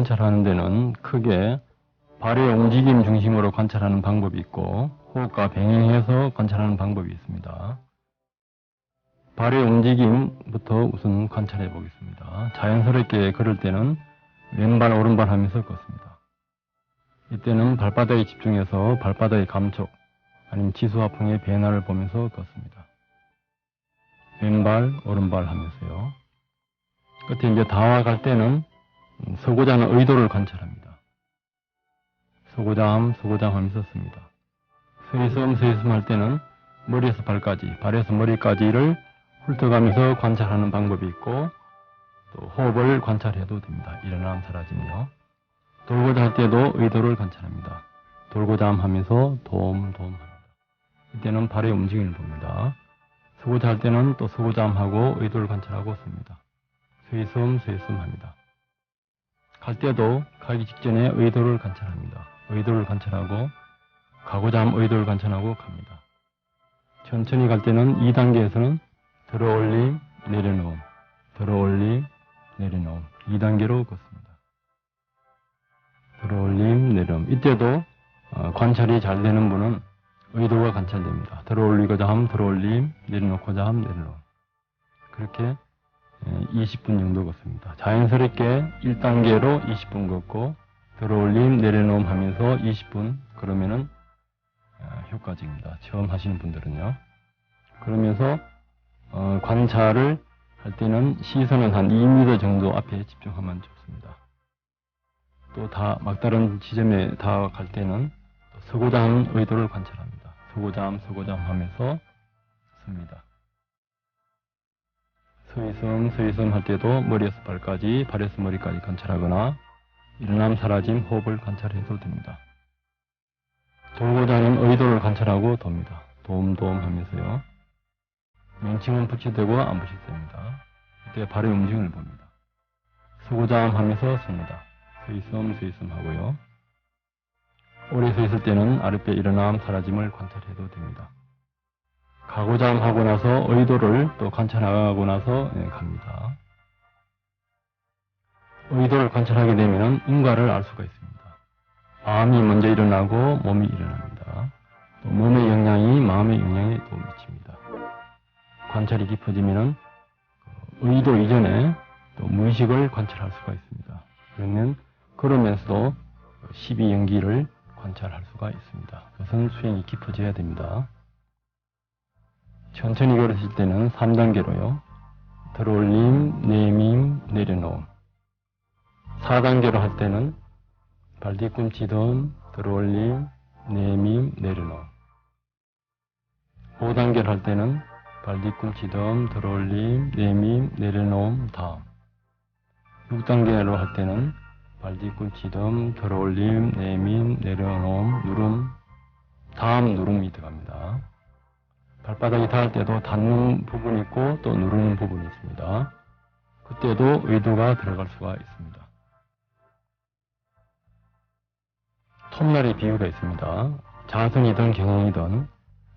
관찰하는 데는 크게 발의 움직임 중심으로 관찰하는 방법이 있고 호흡과 병행해서 관찰하는 방법이 있습니다. 발의 움직임부터 우선 관찰해 보겠습니다. 자연스럽게 걸을 때는 왼발 오른발 하면서 걷습니다. 이때는 발바닥에 집중해서 발바닥의 감촉 아니면 지수화풍의 변화를 보면서 걷습니다. 왼발 오른발 하면서요. 끝에 이제 다와갈 때는 서고자 하는 의도를 관찰합니다. 서고자 하면서 씁니다. 서있음 할 때는 머리에서 발까지, 발에서 머리까지를 훑어가면서 관찰하는 방법이 있고 또 호흡을 관찰해도 됩니다. 일어남 사라짐이요. 돌고자 할 때도 의도를 관찰합니다. 돌고자 하면서 도움합니다. 이때는 발의 움직임을 봅니다. 서고자 할 때는 또 서고자 하고 의도를 관찰하고 씁니다. 서있음 합니다. 갈 때도 가기 직전에 의도를 관찰합니다. 의도를 관찰하고 가고자 함 의도를 관찰하고 갑니다. 천천히 갈 때는 2단계에서는 들어올림, 내려놓음, 들어올림, 내려놓음 2단계로 걷습니다. 들어올림, 내려놓음 이때도 관찰이 잘 되는 분은 의도가 관찰됩니다. 들어올리고자 함 들어올림, 내려놓고자 함 내려놓음 그렇게 20분 정도 걷습니다. 자연스럽게 1단계로 20분 걷고 들어올림, 내려놓음 하면서 20분 그러면은 효과적입니다. 처음 하시는 분들은요. 그러면서 관찰을 할 때는 시선은 한 2m 정도 앞에 집중하면 좋습니다. 또 다 막다른 지점에 다 갈 때는 서고자 함 의도를 관찰합니다. 서고자 함 하면서 씁니다. 서있음 할 때도 머리에서 발까지, 발에서 머리까지 관찰하거나 일어남 사라짐 호흡을 관찰해도 됩니다. 돌고자 하는 의도를 관찰하고 돕니다. 도움 하면서요. 명칭은 붙여대고 안 붙여도 됩니다. 이때 발의 움직임을 봅니다. 서고자 하면서 씁니다. 서있음 하고요. 오래 서 있을 때는 아랫배 일어남 사라짐을 관찰해도 됩니다. 가고자 하고 나서 의도를 또 관찰하고 나서 갑니다. 의도를 관찰하게 되면 인과를 알 수가 있습니다. 마음이 먼저 일어나고 몸이 일어납니다. 또 몸의 영향이 마음의 영향에 또 미칩니다. 관찰이 깊어지면 의도 이전에 또 무의식을 관찰할 수가 있습니다. 그러면 걸으면서도 12연기를 관찰할 수가 있습니다. 그것은 수행이 깊어져야 됩니다. 천천히 걸으실 때는 3단계로요. 들어올림, 내밈, 내려놓음. 4단계로 할 때는 발 뒤꿈치덤, 들어올림, 내밈, 내려놓음. 5단계로 할 때는 발 뒤꿈치덤, 들어올림, 내밈, 내려놓음, 다음. 6단계로 할 때는 발 뒤꿈치덤, 들어올림, 내밈, 내려놓음, 누름, 다음 누름이 들어갑니다. 발바닥이 닿을 때도 닿는 부분이 있고 또 누르는 부분이 있습니다. 그때도 의도가 들어갈 수가 있습니다. 톱날의 비유가 있습니다. 자선이든 경영이든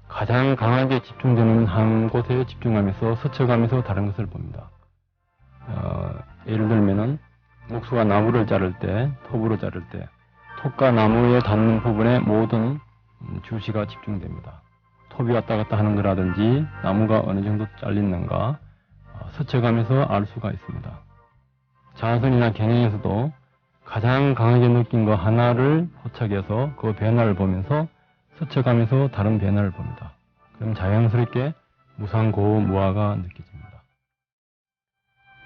가장 강하게 집중되는 한 곳에 집중하면서 스쳐가면서 다른 것을 봅니다. 예를 들면은 목수가 나무를 자를 때, 톱으로 자를 때 톱과 나무에 닿는 부분에 모든 주시가 집중됩니다. 톱이 왔다 갔다 하는 거라든지 나무가 어느 정도 잘리는가 스쳐가면서 알 수가 있습니다. 자선이나 경영에서도 가장 강하게 느낀 거 하나를 포착해서 그 변화를 보면서 스쳐가면서 다른 변화를 봅니다. 그럼 자연스럽게 무상고무화가 느껴집니다.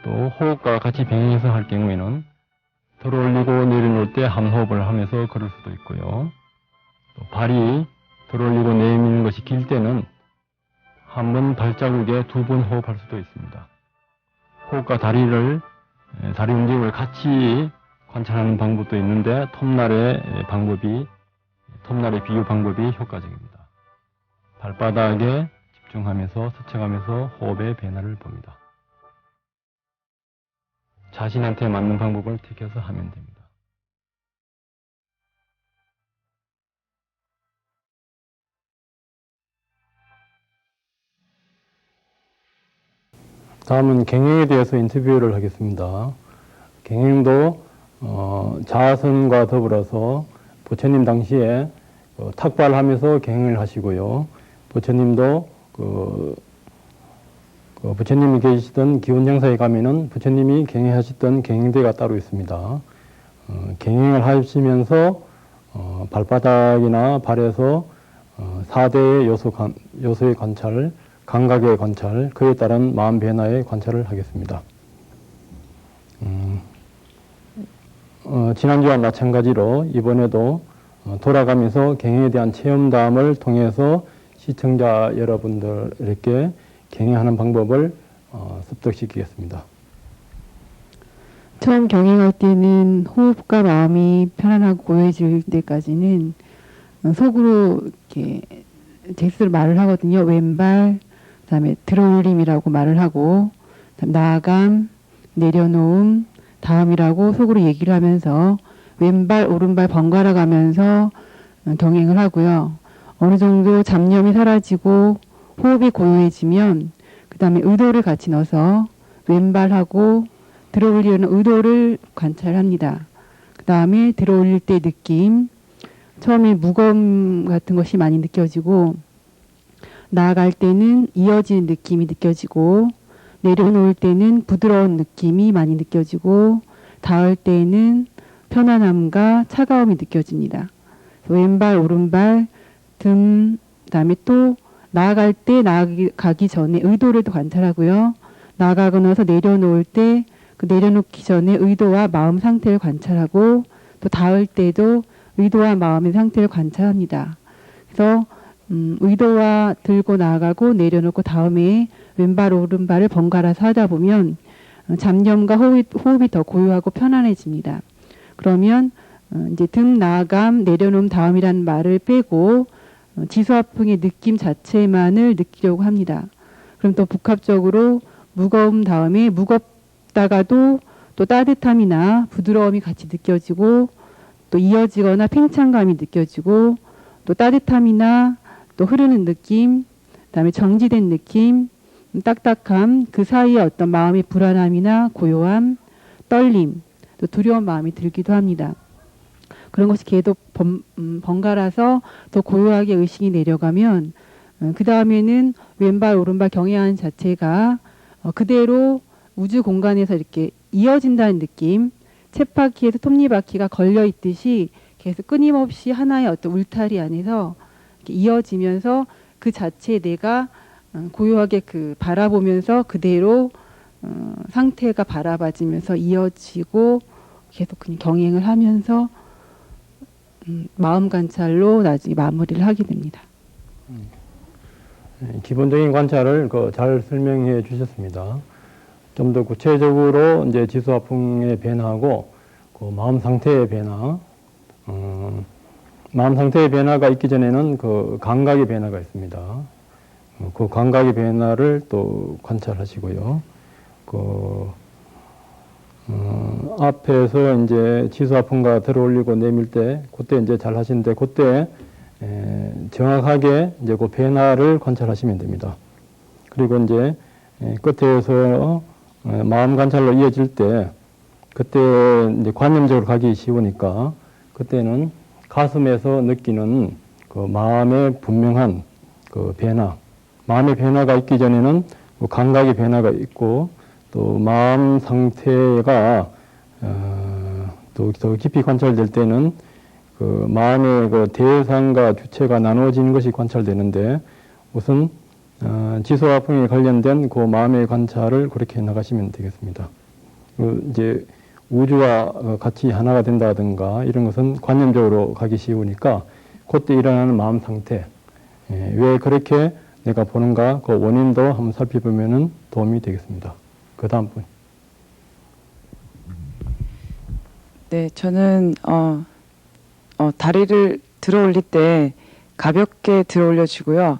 또 호흡과 같이 병행해서 할 경우에는 들어올리고 내려놓을 때 한 호흡을 하면서 걸을 수도 있고요. 또 발이 들어올리고 내미는 것이 길 때는 한 번 발자국에 2번 호흡할 수도 있습니다. 호흡과 다리 움직임을 같이 관찰하는 방법도 있는데 톱날의 비유 방법이 효과적입니다. 발바닥에 집중하면서 스쳐가면서 호흡의 변화를 봅니다. 자신한테 맞는 방법을 택해서 하면 됩니다. 다음은 경영에 대해서 인터뷰를 하겠습니다. 경영도 자선과 더불어서 부처님 당시에 탁발하면서 갱행을 하시고요. 부처님도 부처님이 계시던 기원장사에 가면은 부처님이 갱행하셨던 갱행대가 따로 있습니다. 갱행을 하시면서 발바닥이나 발에서 4대의 요소의 관찰, 감각의 관찰, 그에 따른 마음 변화의 관찰을 하겠습니다. 지난주와 마찬가지로 이번에도 돌아가면서 갱행에 대한 체험담을 통해서 시청자 여러분들에게 갱행하는 방법을 습득시키겠습니다. 처음 경행할 때는 호흡과 마음이 편안하고 고요해질 때까지는 속으로 이렇게 잭스를 말을 하거든요. 왼발, 그다음에 들어올림이라고 말을 하고, 나아감, 내려놓음, 다음이라고 속으로 얘기를 하면서 왼발, 오른발 번갈아 가면서 경행을 하고요. 어느 정도 잡념이 사라지고 호흡이 고요해지면 그 다음에 의도를 같이 넣어서 왼발하고 들어올리려는 의도를 관찰합니다. 그 다음에 들어올릴 때 느낌, 처음에 무거움 같은 것이 많이 느껴지고 나아갈 때는 이어지는 느낌이 느껴지고 내려놓을 때는 부드러운 느낌이 많이 느껴지고 닿을 때는 편안함과 차가움이 느껴집니다. 왼발, 오른발, 등, 그다음에 또 나아갈 때 나아가기 전에 의도를 또 관찰하고요. 나아가고 나서 내려놓을 때 그 내려놓기 전에 의도와 마음 상태를 관찰하고 또 닿을 때도 의도와 마음의 상태를 관찰합니다. 그래서 의도와 들고 나아가고 내려놓고 다음에 왼발 오른발을 번갈아서 하다 보면 잡념과 호흡이 더 고요하고 편안해집니다. 그러면 이제 등 나아감 내려놓음 다음이라는 말을 빼고 지수화풍의 느낌 자체만을 느끼려고 합니다. 그럼 또 복합적으로 무거움 다음에 무겁다가도 또 따뜻함이나 부드러움이 같이 느껴지고 또 이어지거나 팽창감이 느껴지고 또 따뜻함이나 또 흐르는 느낌, 그다음에 정지된 느낌, 딱딱함, 그 사이에 어떤 마음의 불안함이나 고요함, 떨림, 또 두려운 마음이 들기도 합니다. 그런 것이 계속 번갈아서 더 고요하게 의식이 내려가면 그 다음에는 왼발 오른발 경외하는 자체가 그대로 우주 공간에서 이렇게 이어진다는 느낌, 쳇바퀴에서 톱니바퀴가 걸려 있듯이 계속 끊임없이 하나의 어떤 울타리 안에서 이렇게 이어지면서 그 자체에 내가 고요하게 바라보면서 그대로 상태가 바라봐지면서 이어지고 계속 그냥 경행을 하면서 마음 관찰로 나중에 마무리를 하게 됩니다. 기본적인 관찰을 잘 설명해 주셨습니다. 좀 더 구체적으로 이제 지수화풍의 변화하고 마음 상태의 변화, 마음 상태의 변화가 있기 전에는 감각의 변화가 있습니다. 그 감각의 변화를 또 관찰하시고요. 앞에서 이제 지수화풍과 들어올리고 내밀 때, 그때 이제 잘 하시는데, 그때 정확하게 이제 그 변화를 관찰하시면 됩니다. 그리고 이제 끝에서 마음 관찰로 이어질 때, 그때 이제 관념적으로 가기 쉬우니까, 그때는 가슴에서 느끼는 그 마음의 분명한 그 변화, 마음의 변화가 있기 전에는 감각의 변화가 있고, 또 마음 상태가 또 더 깊이 관찰될 때는 그 마음의 그 대상과 주체가 나누어지는 것이 관찰되는데, 우선 지수화풍에 관련된 그 마음의 관찰을 그렇게 나가시면 되겠습니다. 이제 우주와 같이 하나가 된다든가 이런 것은 관념적으로 가기 쉬우니까 그때 일어나는 마음 상태, 왜 그렇게 내가 보는가 그 원인도 한번 살펴보면 도움이 되겠습니다. 그 다음 분. 네, 저는 다리를 들어 올릴 때 가볍게 들어 올려주고요.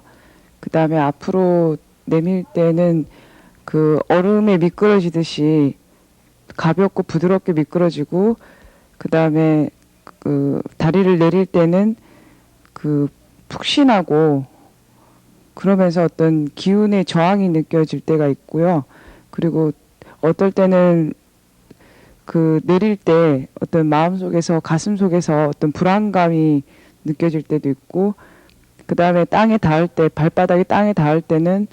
그 다음에 앞으로 내밀 때는 그 얼음에 미끄러지듯이 가볍고 부드럽게 미끄러지고, 그 다음에 그 다리를 내릴 때는 그 푹신하고 그러면서 어떤 기운의 저항이 느껴질 때가 있고요. 그리고 어떨 때는 그 내릴 때 어떤 마음속에서 가슴 속에서 어떤 불안감이 느껴질 때도 있고 그 다음에 땅에 닿을 때 발바닥이 땅에 닿을 때는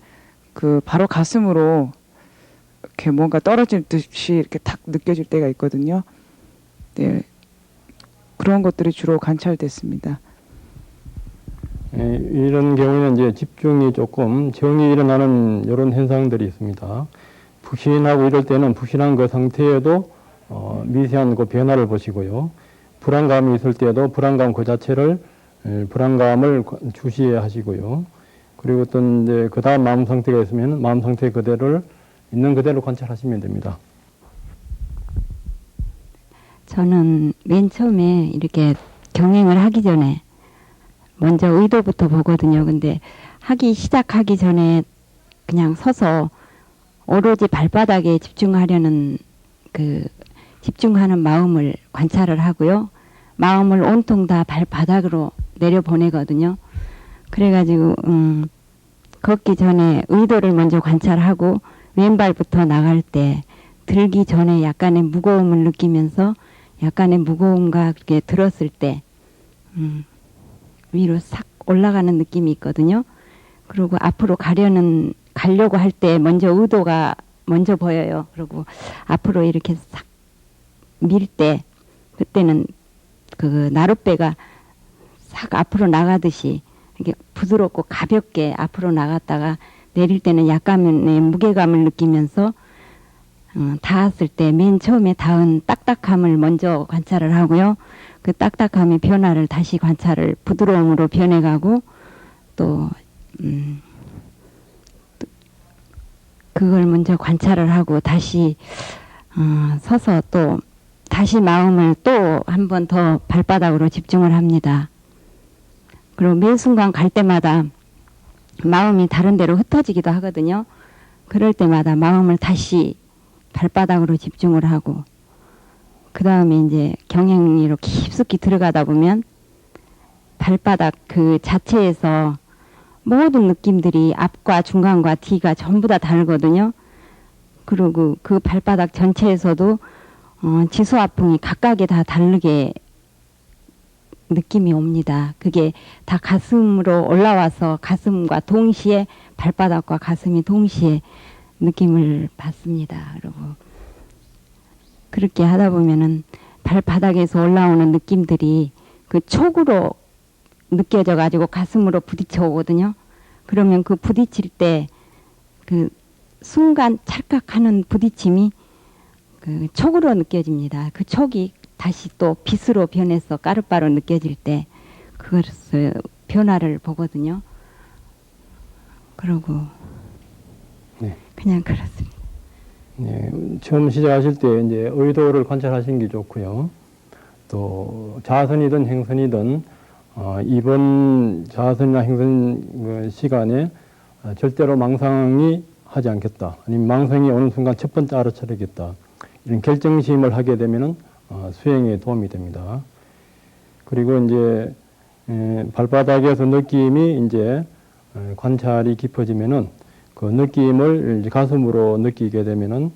그 바로 가슴으로 이렇게 뭔가 떨어질 듯이 이렇게 탁 느껴질 때가 있거든요. 네, 그런 것들이 주로 관찰됐습니다. 이런 경우는 이제 집중이 조금 정이 일어나는 이런 현상들이 있습니다. 푹신하고 이럴 때는 푹신한 그 상태에도 미세한 그 변화를 보시고요. 불안감이 있을 때도 불안감 그 자체를 불안감을 주시해야 하시고요. 그리고 어떤 이제 그 다음 마음 상태가 있으면 마음 상태 그대로를 있는 그대로 관찰하시면 됩니다. 저는 맨 처음에 이렇게 경행을 하기 전에 먼저 의도부터 보거든요. 근데 시작하기 전에 그냥 서서 오로지 발바닥에 집중하려는 집중하는 마음을 관찰을 하고요. 마음을 온통 다 발바닥으로 내려보내거든요. 그래가지고 걷기 전에 의도를 먼저 관찰하고 왼발부터 나갈 때 들기 전에 약간의 무거움을 느끼면서 약간의 무거움과 그렇게 들었을 때 위로 싹 올라가는 느낌이 있거든요. 그리고 앞으로 가려고 할 때 먼저 의도가 먼저 보여요. 그리고 앞으로 이렇게 싹 밀 때 그때는 그 나룻배가 싹 앞으로 나가듯이 이렇게 부드럽고 가볍게 앞으로 나갔다가 내릴 때는 약간의 무게감을 느끼면서 닿았을 때 맨 처음에 닿은 딱딱함을 먼저 관찰을 하고요. 그 딱딱함의 변화를 다시 관찰을 부드러움으로 변해가고 또 그걸 먼저 관찰을 하고 다시 서서 또 다시 마음을 또 한 번 더 발바닥으로 집중을 합니다. 그리고 매 순간 갈 때마다 마음이 다른 데로 흩어지기도 하거든요. 그럴 때마다 마음을 다시 발바닥으로 집중을 하고 그 다음에 이제 경행리로 깊숙이 들어가다 보면 발바닥 그 자체에서 모든 느낌들이 앞과 중간과 뒤가 전부 다 다르거든요. 그리고 그 발바닥 전체에서도 지수화풍이 각각이 다 다르게 느낌이 옵니다. 그게 다 가슴으로 올라와서 가슴과 동시에 발바닥과 가슴이 동시에 느낌을 받습니다. 그리고 그렇게 하다 보면은 발바닥에서 올라오는 느낌들이 그 촉으로 느껴져 가지고 가슴으로 부딪혀 오거든요. 그러면 그 부딪힐 때 그 순간 찰칵하는 부딪힘이 그 촉으로 느껴집니다. 그 촉이 다시 또 빛으로 변해서 까르바로 느껴질 때 그것을 변화를 보거든요. 그러고 네. 그냥 그렇습니다. 네, 처음 시작하실 때 이제 의도를 관찰하시는 게 좋고요. 또 자선이든 행선이든 이번 자선이나 행선 시간에 절대로 망상이 하지 않겠다. 아니면 망상이 오는 순간 첫 번째 알아차리겠다. 이런 결정심을 하게 되면은 수행에 도움이 됩니다. 그리고 이제 발바닥에서 느낌이 이제 관찰이 깊어지면은 그 느낌을 이제 가슴으로 느끼게 되면은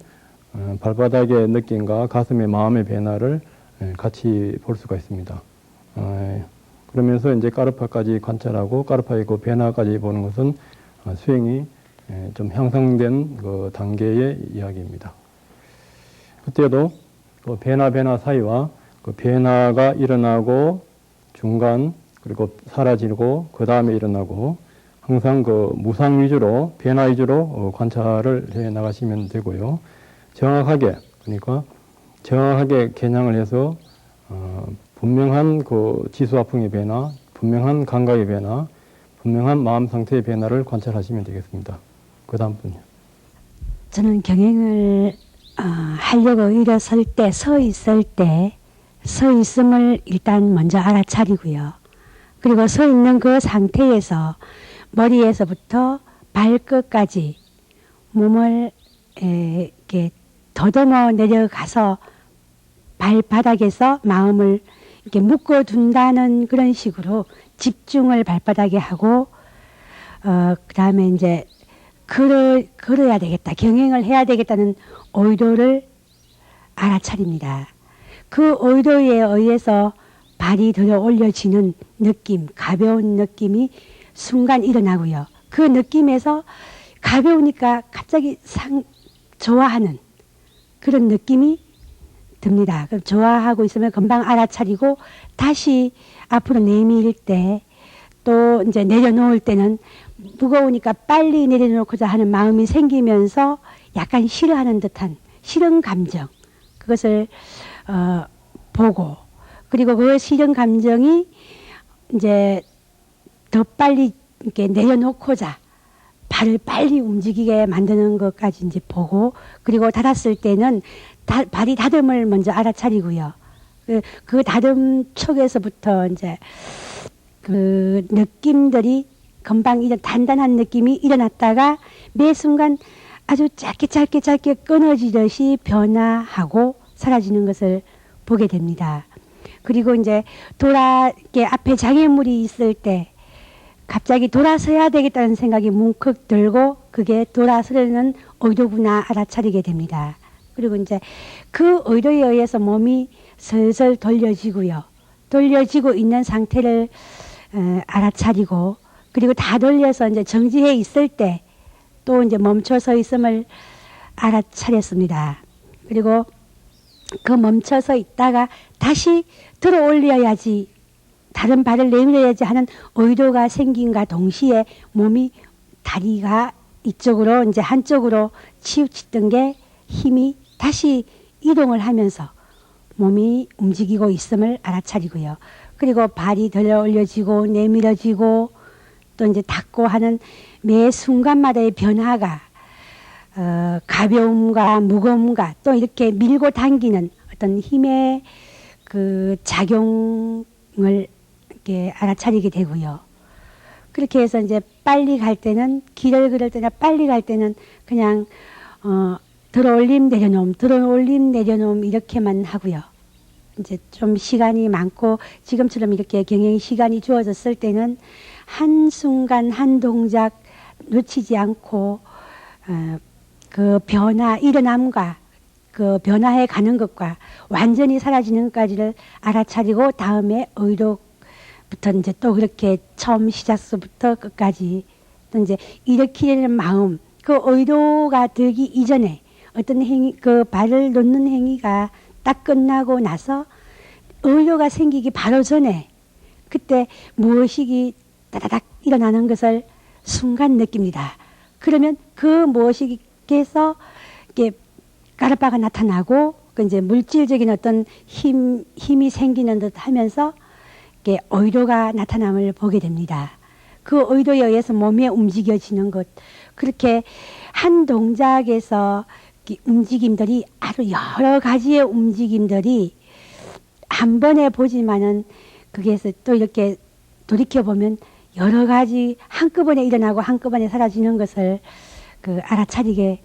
발바닥의 느낌과 가슴의 마음의 변화를 같이 볼 수가 있습니다. 그러면서 이제 까르파까지 관찰하고 까르파의 그 변화까지 보는 것은 수행이 좀 향상된 그 단계의 이야기입니다. 그때도 그 변화 사이와 그 변화가 일어나고 중간 그리고 사라지고 그 다음에 일어나고 항상 그 무상 위주로 변화 위주로 관찰을 해 나가시면 되고요. 정확하게 그러니까 정확하게 겨냥을 해서 분명한 그 지수화풍의 변화, 분명한 감각의 변화, 분명한 마음 상태의 변화를 관찰하시면 되겠습니다. 그 다음 분요. 저는 경행을 하려고 일어설 때, 서 있을 때, 서 있음을 일단 먼저 알아차리고요. 그리고 서 있는 그 상태에서 머리에서부터 발끝까지 몸을 이렇게 더듬어 내려가서 발바닥에서 마음을 이렇게 묶어둔다는 그런 식으로 집중을 발바닥에 하고, 그 다음에 이제 걸어야 되겠다, 경행을 해야 되겠다는 의도를 알아차립니다. 그 의도에 의해서 발이 들어 올려지는 느낌, 가벼운 느낌이 순간 일어나고요. 그 느낌에서 가벼우니까 갑자기 좋아하는 그런 느낌이 듭니다. 그럼 좋아하고 있으면 금방 알아차리고 다시 앞으로 내밀 때 또 이제 내려놓을 때는 무거우니까 빨리 내려놓고자 하는 마음이 생기면서 약간 싫어하는 듯한 싫은 감정 그것을 보고 그리고 그 싫은 감정이 이제 더 빨리 이렇게 내려놓고자 발을 빨리 움직이게 만드는 것까지 이제 보고 그리고 닫았을 때는 발이 닫음을 먼저 알아차리고요. 그 닫음 쪽에서부터 이제 그 느낌들이 금방 이런 단단한 느낌이 일어났다가 매 순간 아주 짧게 끊어지듯이 변화하고 사라지는 것을 보게 됩니다. 그리고 이제 이렇게 앞에 장애물이 있을 때 갑자기 돌아서야 되겠다는 생각이 뭉컥 들고 그게 돌아서려는 의도구나 알아차리게 됩니다. 그리고 이제 그 의도에 의해서 몸이 슬슬 돌려지고요. 돌려지고 있는 상태를 알아차리고 그리고 다 돌려서 이제 정지해 있을 때 또 이제 멈춰서 있음을 알아차렸습니다. 그리고 그 멈춰서 있다가 다시 들어 올려야지 다른 발을 내밀어야지 하는 의도가 생긴과 동시에 몸이 다리가 이쪽으로 이제 한쪽으로 치우치던 게 힘이 다시 이동을 하면서 몸이 움직이고 있음을 알아차리고요. 그리고 발이 들어 올려지고 내밀어지고 또 이제 닫고 하는 매 순간마다의 변화가 가벼움과 무거움과 또 이렇게 밀고 당기는 어떤 힘의 그 작용을 이렇게 알아차리게 되고요. 그렇게 해서 이제 빨리 갈 때는 길을 걸을 때나 빨리 갈 때는 그냥 들어올림 내려놓음 이렇게만 하고요. 이제 좀 시간이 많고 지금처럼 이렇게 경영 시간이 주어졌을 때는 한 순간 한 동작 놓치지 않고 그 변화 일어남과 그 변화해 가는 것과 완전히 사라지는 것까지를 알아차리고 다음에 의도부터 이제 또 그렇게 처음 시작서부터 끝까지 또 이제 일으키려는 마음 그 의도가 들기 이전에 어떤 행위 그 발을 놓는 행위가 딱 끝나고 나서 의도가 생기기 바로 전에 그때 무엇이 따다닥 일어나는 것을 순간 느낍니다. 그러면 그 무엇이께서 이렇게 가르바가 나타나고 그 이제 물질적인 어떤 힘이 생기는 듯 하면서 이렇게 의도가 나타남을 보게 됩니다. 그 의도에 의해서 몸이 움직여지는 것 그렇게 한 동작에서 움직임들이 아주 여러 가지의 움직임들이 한 번에 보지만은 거기에서 또 이렇게 돌이켜 보면 여러 가지 한꺼번에 일어나고 한꺼번에 사라지는 것을 그 알아차리게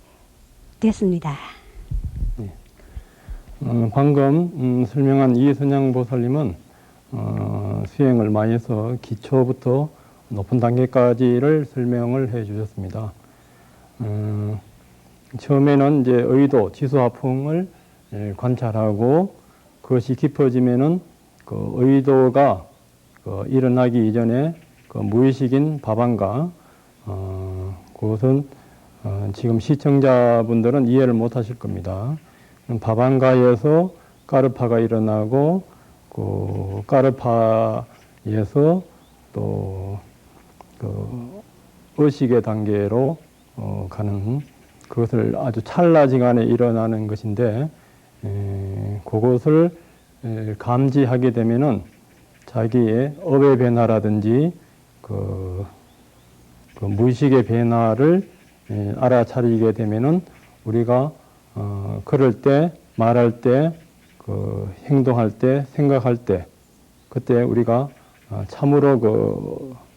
됐습니다. 네. 방금 설명한 이선양 보살님은 수행을 많이 해서 기초부터 높은 단계까지를 설명을 해 주셨습니다. 처음에는 이제 의도, 지수화풍을 관찰하고 그것이 깊어지면은 그 의도가 일어나기 이전에 그 무의식인 바방가, 그것은 지금 시청자분들은 이해를 못 하실 겁니다. 바방가에서 까르파가 일어나고 그 까르파에서 또 그 의식의 단계로 가는 그것을 아주 찰나지간에 일어나는 것인데 그것을 감지하게 되면은 자기의 업의 변화라든지 그 무의식의 변화를 알아차리게 되면은 우리가 걸을 때, 말할 때, 그 행동할 때, 생각할 때 그때 우리가 참으로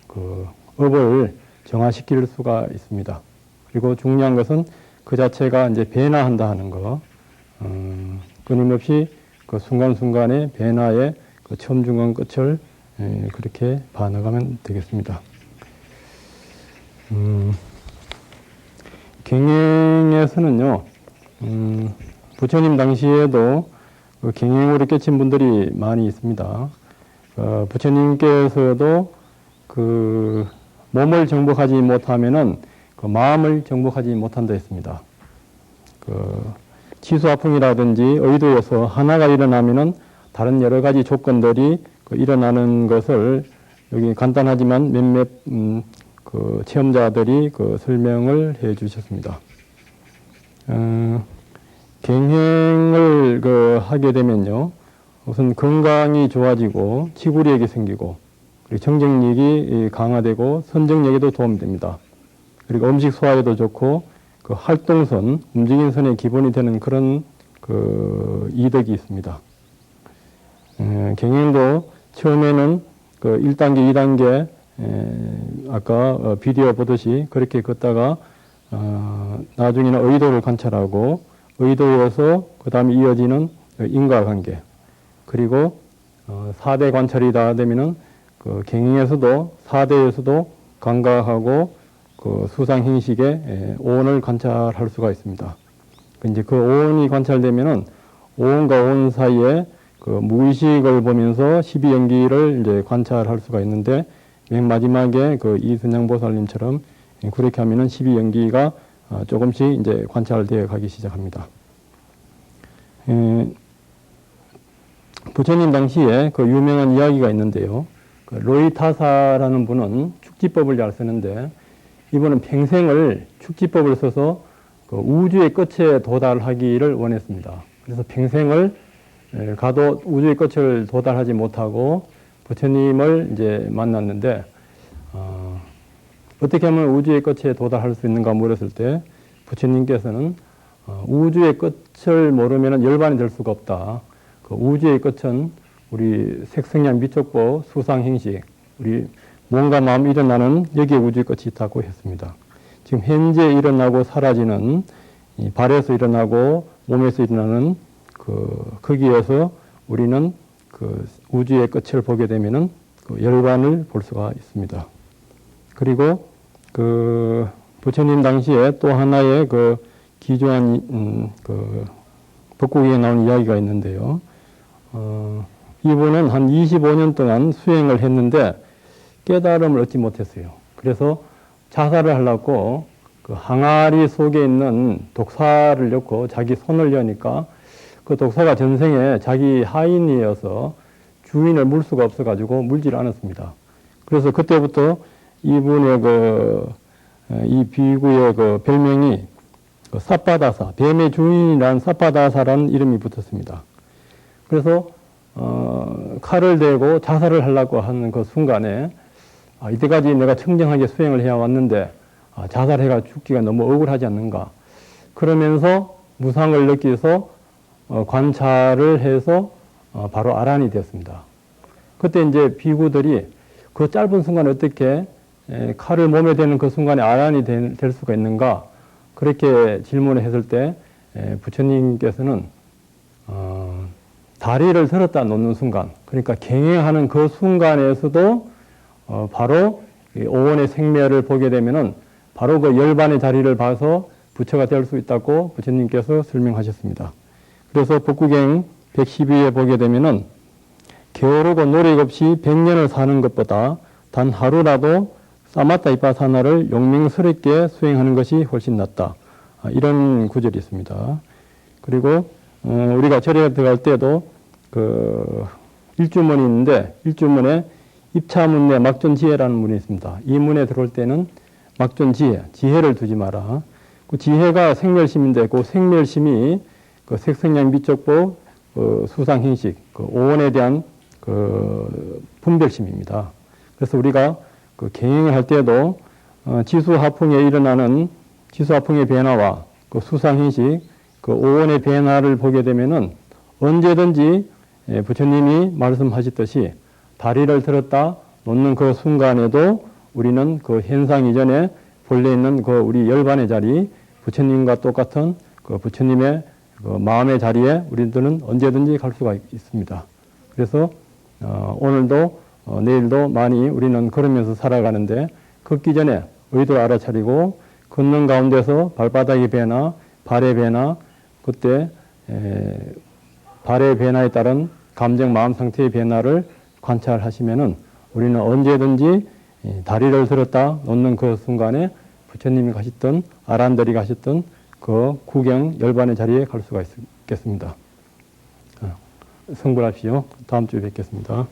그 업을 정화시킬 수가 있습니다. 그리고 중요한 것은 그 자체가 이제 변화한다 하는 거, 끊임없이 그 순간순간의 변화의 그 처음, 중간, 끝을 그렇게 봐나가면 되겠습니다. 경행에서는요, 부처님 당시에도 그 경행으로 깨친 분들이 많이 있습니다. 부처님께서도 그 몸을 정복하지 못하면은 그 마음을 정복하지 못한다 했습니다. 그 치수화풍이라든지 의도에서 하나가 일어나면은 다른 여러 가지 조건들이 그 일어나는 것을 여기 간단하지만 몇몇 그 체험자들이 그 설명을 해 주셨습니다. 경행을 그 하게 되면요, 우선 건강이 좋아지고 치구력이 생기고 그리고 정정력이 강화되고 선정력에도 도움이 됩니다. 그리고 음식 소화에도 좋고 그 활동선, 움직이는 선의 기본이 되는 그런 그 이득이 있습니다. 경행도 처음에는 그 1단계, 2단계 아까 비디오 보듯이 그렇게 걷다가 나중에는 의도를 관찰하고 의도에서 그 다음에 이어지는 인과관계 그리고 4대 관찰이 다 되면은 그 경행에서도 4대에서도 감각하고 그 수상행식의 오온을 관찰할 수가 있습니다. 이제 그 오온이 관찰되면은 오온과 오온 사이에 그 무의식을 보면서 12연기를 이제 관찰할 수가 있는데 맨 마지막에 그 이순양 보살님처럼 그렇게 하면은 12연기가 조금씩 이제 관찰되어 가기 시작합니다. 부처님 당시에 그 유명한 이야기가 있는데요. 그 로이타사라는 분은 축지법을 잘 쓰는데 이분은 평생을 축지법을 써서 그 우주의 끝에 도달하기를 원했습니다. 그래서 평생을 가도 우주의 끝을 도달하지 못하고 부처님을 이제 만났는데 어떻게 하면 우주의 끝에 도달할 수 있는가 물었을 때 부처님께서는 우주의 끝을 모르면 열반이 될 수가 없다. 그 우주의 끝은 우리 색성량 미촉보 수상행식 우리 몸과 마음이 일어나는 여기에 우주의 끝이 있다고 했습니다. 지금 현재 일어나고 사라지는 이 발에서 일어나고 몸에서 일어나는 거기에서 우리는 그 우주의 끝을 보게 되면은 그 열반을 볼 수가 있습니다. 그리고 그 부처님 당시에 또 하나의 그 기조한 그 법국에 나온 이야기가 있는데요. 이분은 한 25년 동안 수행을 했는데 깨달음을 얻지 못했어요. 그래서 자살을 하려고 그 항아리 속에 있는 독사를 넣고 자기 손을 여니까 그 독사가 전생에 자기 하인이어서 주인을 물 수가 없어가지고 물지를 않았습니다. 그래서 그때부터 이분의 이 비구의 그 별명이 그 사빠다사, 뱀의 주인이란 사빠다사라는 이름이 붙었습니다. 그래서 칼을 대고 자살을 하려고 하는 그 순간에 이때까지 내가 청정하게 수행을 해왔는데 자살해가 죽기가 너무 억울하지 않는가. 그러면서 무상을 느끼서 관찰을 해서 바로 아란이 되었습니다. 그때 이제 비구들이 그 짧은 순간에 어떻게 칼을 몸에 대는 그 순간에 아란이 될 수가 있는가 그렇게 질문을 했을 때 부처님께서는 다리를 들었다 놓는 순간 그러니까 경행하는 그 순간에서도 바로 오원의 생멸을 보게 되면은 바로 그 열반의 자리를 봐서 부처가 될 수 있다고 부처님께서 설명하셨습니다. 그래서 법구경 112에 보게 되면은 게으르고 노력 없이 100년을 사는 것보다 단 하루라도 사마타 이파사나를 용맹스럽게 수행하는 것이 훨씬 낫다. 이런 구절이 있습니다. 그리고 우리가 절에 들어갈 때도 그 일주문이 있는데 일주문에 입차문내 막존지혜라는 문이 있습니다. 이 문에 들어올 때는 막존지혜, 지혜를 두지 마라. 그 지혜가 생멸심인데 그 생멸심이 그 색성량 미적보 수상행식 그 오원에 대한 그 분별심입니다. 그래서 우리가 그 경행을 할 때도 지수하풍에 일어나는 지수하풍의 변화와 그 수상행식 그 오원의 변화를 보게 되면은 언제든지 부처님이 말씀하셨듯이 다리를 들었다 놓는 그 순간에도 우리는 그 현상 이전에 본래 있는 그 우리 열반의 자리 부처님과 똑같은 그 부처님의 그 마음의 자리에 우리들은 언제든지 갈 수가 있습니다. 그래서 오늘도 내일도 많이 우리는 걸으면서 살아가는데 걷기 전에 의도를 알아차리고 걷는 가운데서 발바닥의 배나 발의 배나 그때 발의 변화에 따른 감정, 마음 상태의 변화를 관찰하시면은 우리는 언제든지 다리를 들었다 놓는 그 순간에 부처님이 가셨던 아란들이 가셨던 그 구경 열반의 자리에 갈 수가 있겠습니다. 성불하십시오. 다음 주에 뵙겠습니다.